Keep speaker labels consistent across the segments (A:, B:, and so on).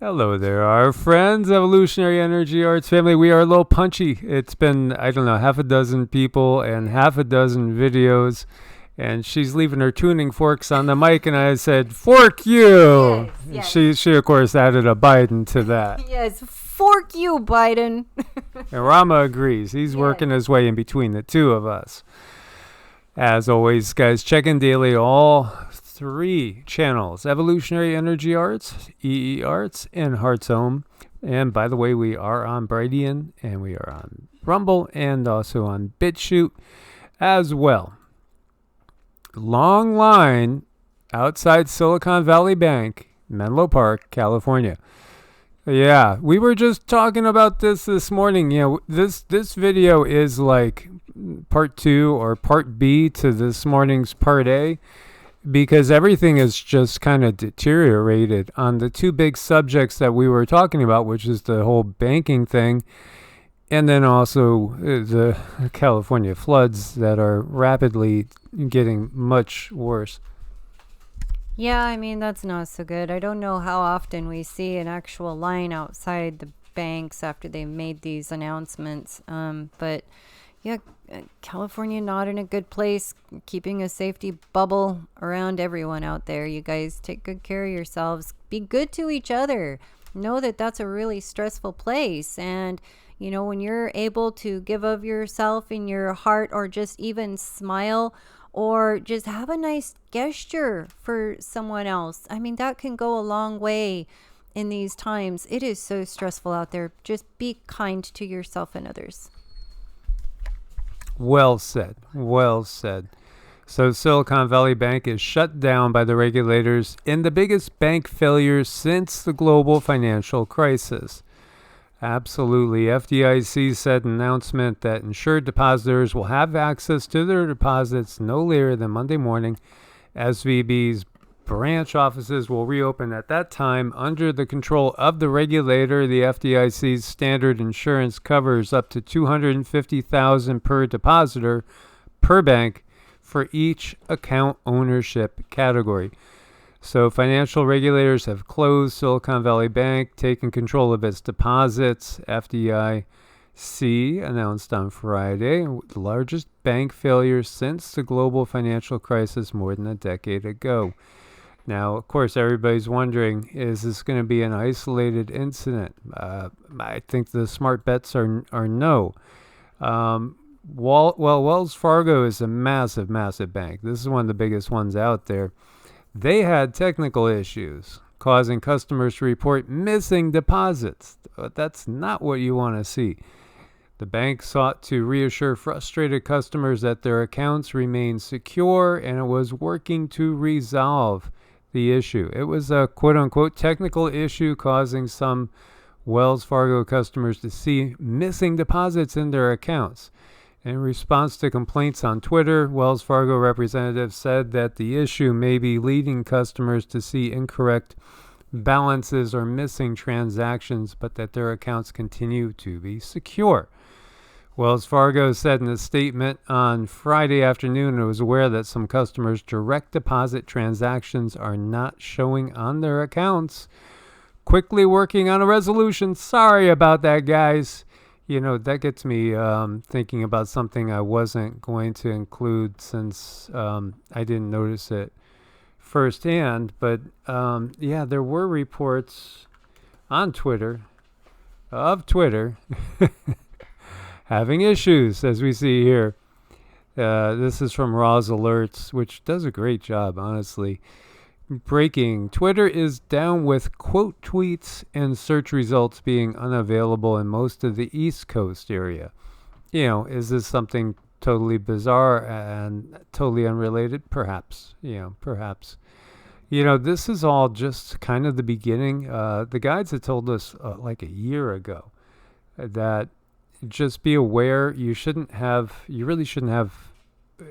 A: Hello there, our friends, Evolutionary Energy Arts family. We are a little punchy. It's been, I don't know, half a dozen people and half a dozen videos. And she's leaving her tuning forks on the mic, and I said, "Fork you!"
B: Yes.
A: She of course, added a Biden to that.
B: Yes, fork you, Biden.
A: And Rama agrees. He's working his way in between the two of us. As always, guys, check in daily all three channels: Evolutionary Energy Arts, EEARTS, and Heart's Home. And by the way, we are on Brighteon, and we are on Rumble, and also on Bitchute as well. Long line outside Silicon Valley Bank, Menlo Park, California. Yeah, we were just talking about this morning. This video is like part 2 or part B to this morning's part A, because everything is just kind of deteriorated on the two big subjects that we were talking about, which is the whole banking thing, and then also the California floods that are rapidly getting much worse.
B: Yeah, I mean, that's not so good. I don't know how often we see an actual line outside the banks after they've made these announcements. But yeah, California not in a good place, keeping a safety bubble around everyone out there. You guys take good care of yourselves. Be good to each other. Know that that's a really stressful place. And when you're able to give of yourself in your heart, or just even smile, or just have a nice gesture for someone else, I mean, that can go a long way in these times. It is so stressful out there. Just be kind to yourself and others.
A: Well said. Well said. So Silicon Valley Bank is shut down by the regulators in the biggest bank failure since the global financial crisis. Absolutely. FDIC said in an announcement that insured depositors will have access to their deposits no later than Monday morning. SVB's branch offices will reopen at that time under the control of the regulator. The FDIC's standard insurance covers up to $250,000 per depositor per bank for each account ownership category. So financial regulators have closed Silicon Valley Bank, taken control of its deposits. FDIC announced on Friday the largest bank failure since the global financial crisis more than a decade ago. Now, of course, everybody's wondering, is this going to be an isolated incident? I think the smart bets are no. Wells Fargo is a massive, massive bank. This is one of the biggest ones out there. They had technical issues causing customers to report missing deposits. But that's not what you want to see. The bank sought to reassure frustrated customers that their accounts remain secure, and it was working to resolve the issue. It was a quote-unquote technical issue causing some Wells Fargo customers to see missing deposits in their accounts. In response to complaints on Twitter, Wells Fargo representatives said that the issue may be leading customers to see incorrect balances or missing transactions, but that their accounts continue to be secure. Wells Fargo said in a statement on Friday afternoon it was aware that some customers' direct deposit transactions are not showing on their accounts. Quickly working on a resolution. Sorry about that, guys. That gets me thinking about something I wasn't going to include since I didn't notice it firsthand. But there were reports on Twitter of Twitter having issues, as we see here. This is from Raw's Alerts, which does a great job, honestly. Breaking: Twitter is down with quote tweets and search results being unavailable in most of the East Coast area. Is this something totally bizarre and totally unrelated? Perhaps. Perhaps. This is all just kind of the beginning. The guides had told us like a year ago that just be aware you really shouldn't have,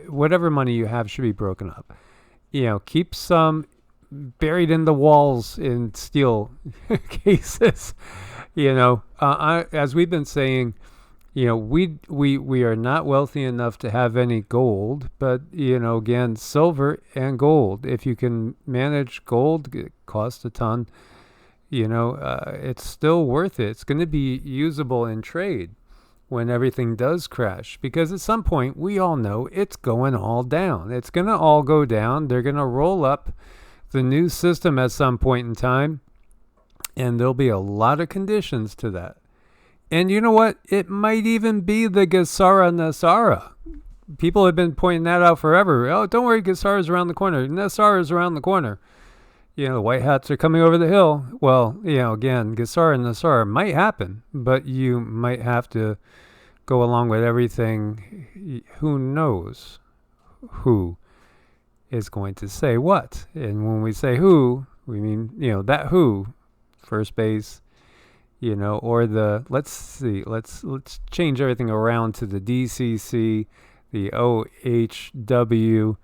A: whatever money you have should be broken up. Keep some buried in the walls in steel cases. As we've been saying, we are not wealthy enough to have any gold, but again, silver and gold. If you can manage gold, it costs a ton. It's still worth it. It's going to be usable in trade when everything does crash, because at some point we all know it's going all down. It's going to all go down. They're going to roll up the new system at some point in time, and there'll be a lot of conditions to that. And you know what? It might even be the Gesara Nasara. People have been pointing that out forever. Oh, don't worry, Gesara's around the corner. Nasara's around the corner. The white hats are coming over the hill. Well, again, Gesara and Nasara might happen, but you might have to go along with everything. Who knows who is going to say what? And when we say who, we mean, that who, first base, or let's change everything around to the DCC, the OHW.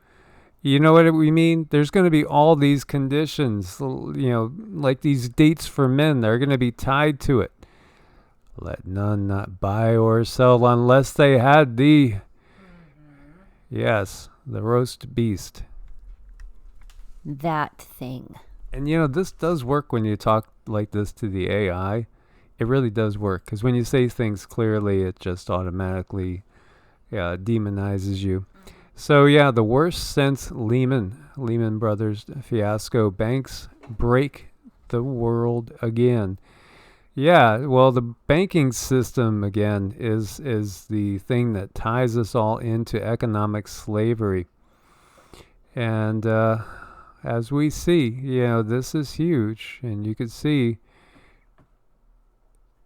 A: You know what we mean? There's going to be all these conditions, like these dates for men. They're going to be tied to it. Let none not buy or sell unless they had the, yes, the roast beast.
B: That thing.
A: And this does work when you talk like this to the AI. It really does work, because when you say things clearly, it just automatically demonizes you. So the worst since Lehman Brothers fiasco. Banks break the world again. Yeah, well, the banking system again is the thing that ties us all into economic slavery. And as we see, this is huge, and you can see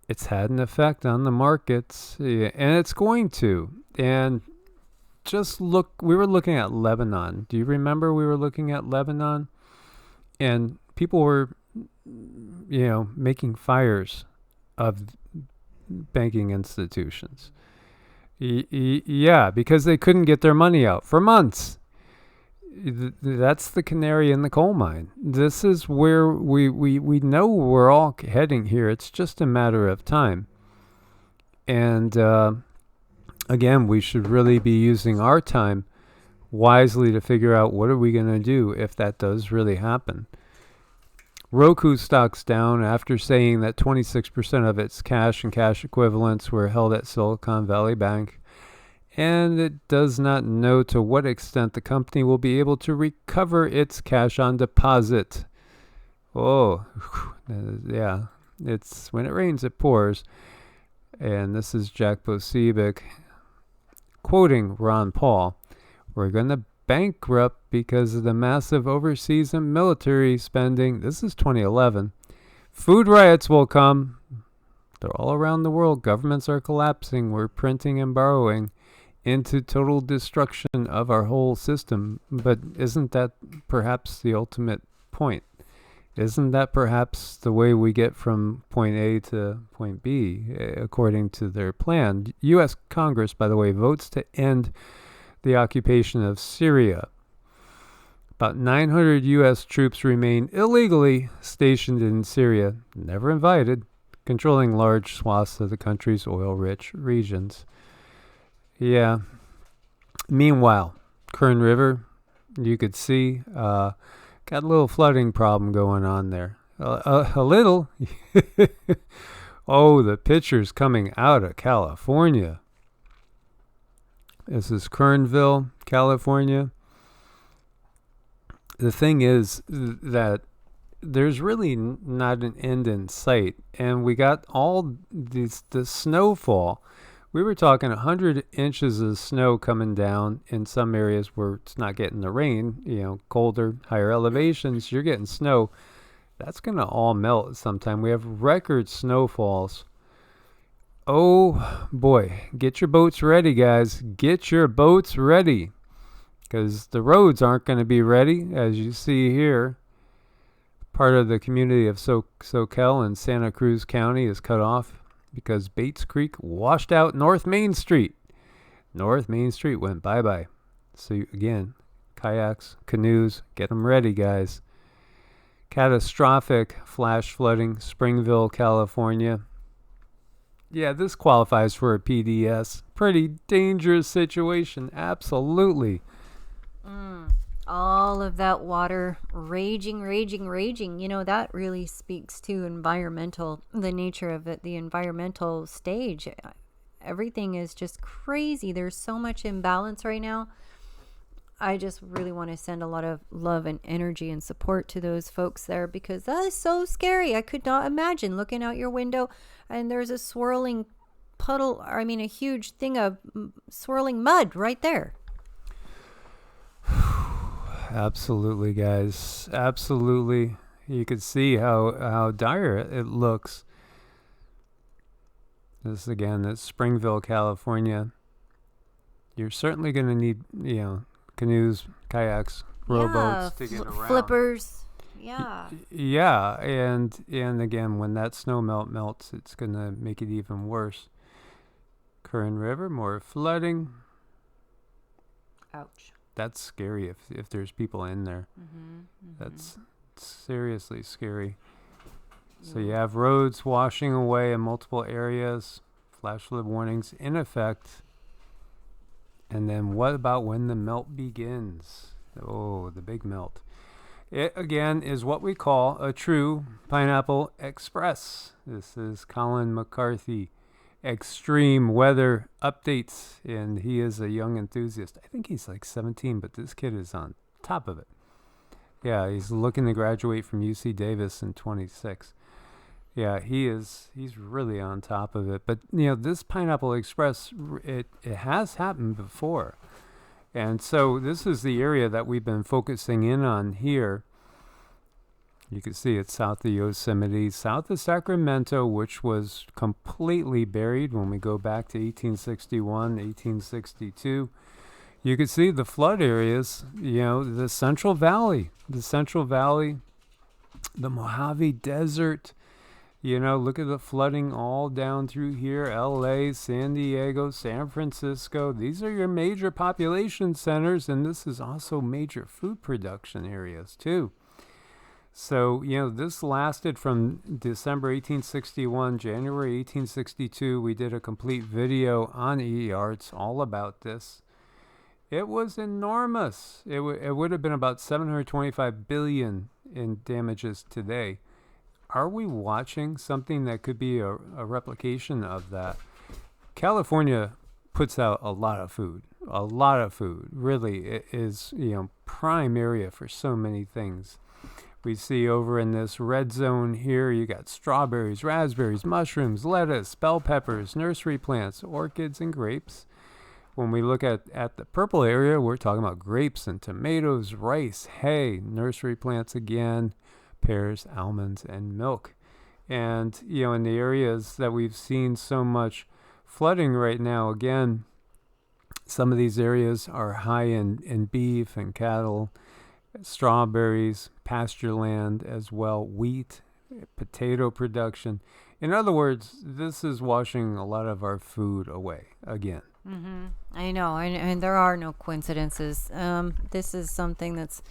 A: it's had an effect on the markets, and it's going to. And just look, we were looking at Lebanon. Do you remember we were looking at Lebanon? And people were, making fires of banking institutions. Yeah, because they couldn't get their money out for months. That's the canary in the coal mine. This is where we know we're all heading here. It's just a matter of time. And again, we should really be using our time wisely to figure out what are we going to do if that does really happen. Roku stock's down after saying that 26% of its cash and cash equivalents were held at Silicon Valley Bank, and it does not know to what extent the company will be able to recover its cash on deposit. Oh, yeah, it's when it rains, it pours. And this is Jack Posebic quoting Ron Paul. We're going to bankrupt because of the massive overseas and military spending. This is 2011. Food riots will come. They're all around the world. Governments are collapsing. We're printing and borrowing into total destruction of our whole system. But isn't that perhaps the ultimate point? Isn't that perhaps the way we get from point A to point B, according to their plan? U.S. Congress, by the way, votes to end the occupation of Syria. About 900 U.S. troops remain illegally stationed in Syria, never invited, controlling large swaths of the country's oil-rich regions. Yeah. Meanwhile, Kern River, you could see, got a little flooding problem going on there. A little. Oh, the pictures coming out of California. This is Kernville, California. The thing is that there's really not an end in sight. And we got all the snowfall. We were talking 100 inches of snow coming down in some areas where it's not getting the rain, colder, higher elevations, you're getting snow. That's going to all melt sometime. We have record snowfalls. Oh, boy. Get your boats ready, guys. Get your boats ready. Because the roads aren't going to be ready, as you see here. Part of the community of Soquel in Santa Cruz County is cut off because Bates Creek washed out North Main Street. North Main Street went bye-bye. So again, kayaks, canoes, get them ready, guys. Catastrophic flash flooding, Springville, California. Yeah, this qualifies for a PDS. Pretty dangerous situation, absolutely.
B: all of that water raging, raging, raging. That really speaks to the nature of it, the environmental stage. Everything is just crazy. There's so much imbalance right now. I just really want to send a lot of love and energy and support to those folks there, because that is so scary. I could not imagine looking out your window and there's a swirling puddle, a huge thing of swirling mud right there.
A: Absolutely, guys. Absolutely. You could see how dire it looks. This again is Springville, California. You're certainly going to need, canoes, kayaks, rowboats to get around.
B: Flippers. Yeah.
A: Yeah, and again, when that snow melts, it's going to make it even worse. Kern River, more flooding.
B: Ouch.
A: That's scary if there's people in there. That's seriously scary. So you have roads washing away in multiple areas, flash flood warnings in effect. And then what about when the melt begins? Oh, the big melt. It, again, is what we call a true Pineapple Express. This is Colin McCarthy, Extreme Weather Updates, and he is a young enthusiast. I think he's like 17, but this kid is on top of it. Yeah, he's looking to graduate from UC Davis in 26. Yeah, he's really on top of it. But, this Pineapple Express, it has happened before. And so this is the area that we've been focusing in on here. You can see it's south of Yosemite, south of Sacramento, which was completely buried when we go back to 1861, 1862. You can see the flood areas, the Central Valley, the Mojave Desert. Look at the flooding all down through here. LA, San Diego, San Francisco. These are your major population centers, and this is also major food production areas too. So, this lasted from December 1861, January 1862. We did a complete video on EEARTS all about this. It was enormous. It would have been about $725 billion in damages today. Are we watching something that could be a replication of that? California puts out a lot of food. Really, it is, prime area for so many things. We see over in this red zone here, you got strawberries, raspberries, mushrooms, lettuce, bell peppers, nursery plants, orchids, and grapes. When we look at the purple area, we're talking about grapes and tomatoes, rice, hay, nursery plants again, pears, almonds, and milk. And, in the areas that we've seen so much flooding right now, again, some of these areas are high in beef and cattle, strawberries, pasture land as well, wheat, potato production. In other words, this is washing a lot of our food away again.
B: I know, and there are no coincidences. This is something that's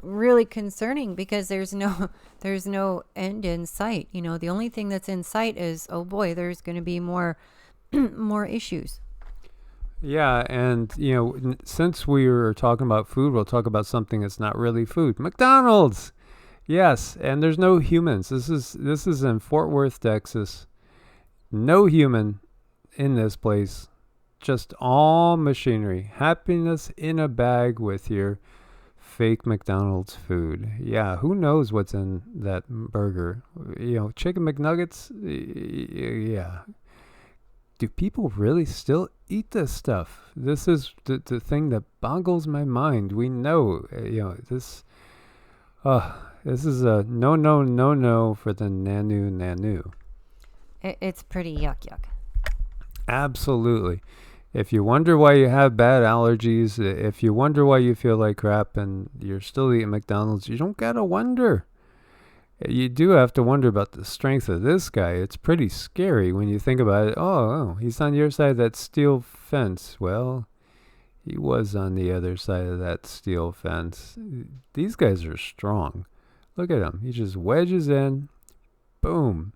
B: really concerning because there's no end in sight. The only thing that's in sight is, oh boy, there's going to be more issues.
A: Yeah, and since we were talking about food, we'll talk about something that's not really food. McDonald's. Yes, and there's no humans. This is in Fort Worth, Texas. No human in this place. Just all machinery. Happiness in a bag with your fake McDonald's food. Yeah, who knows what's in that burger? Chicken McNuggets. Yeah. Do people really still eat this stuff? This is the thing that boggles my mind. We know, this is a no for the nanu.
B: It's pretty yuck.
A: Absolutely. If you wonder why you have bad allergies, if you wonder why you feel like crap and you're still eating McDonald's, you don't gotta wonder. You do have to wonder about the strength of this guy. It's pretty scary when you think about it. Oh, he's on your side of that steel fence. Well, he was on the other side of that steel fence. These guys are strong. Look at him. He just wedges in. Boom.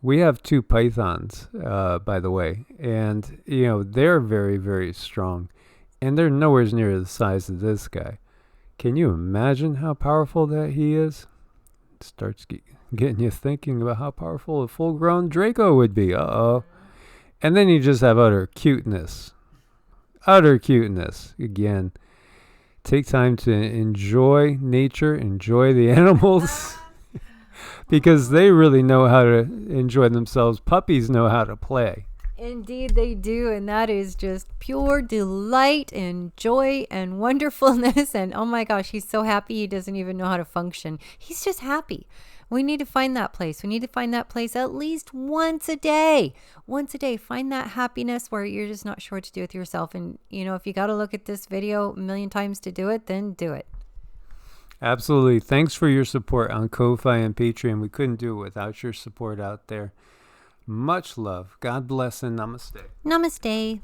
A: We have 2 pythons, by the way. And, they're very, very strong. And they're nowhere near the size of this guy. Can you imagine how powerful that he is? It starts getting you thinking about how powerful a full-grown Draco would be. Uh-oh. And then you just have utter cuteness. Utter cuteness. Again, take time to enjoy nature, enjoy the animals, because they really know how to enjoy themselves. Puppies know how to play.
B: Indeed they do, and that is just pure delight and joy and wonderfulness. And oh my gosh, he's so happy he doesn't even know how to function. He's just happy. We need to find that place. We need to find that place at least once a day. Once a day, find that happiness where you're just not sure what to do with yourself. And if you got to look at this video a million times to do it, then do it.
A: Absolutely. Thanks for your support on Ko-Fi and Patreon. We couldn't do it without your support out there. Much love. God bless and namaste.
B: Namaste.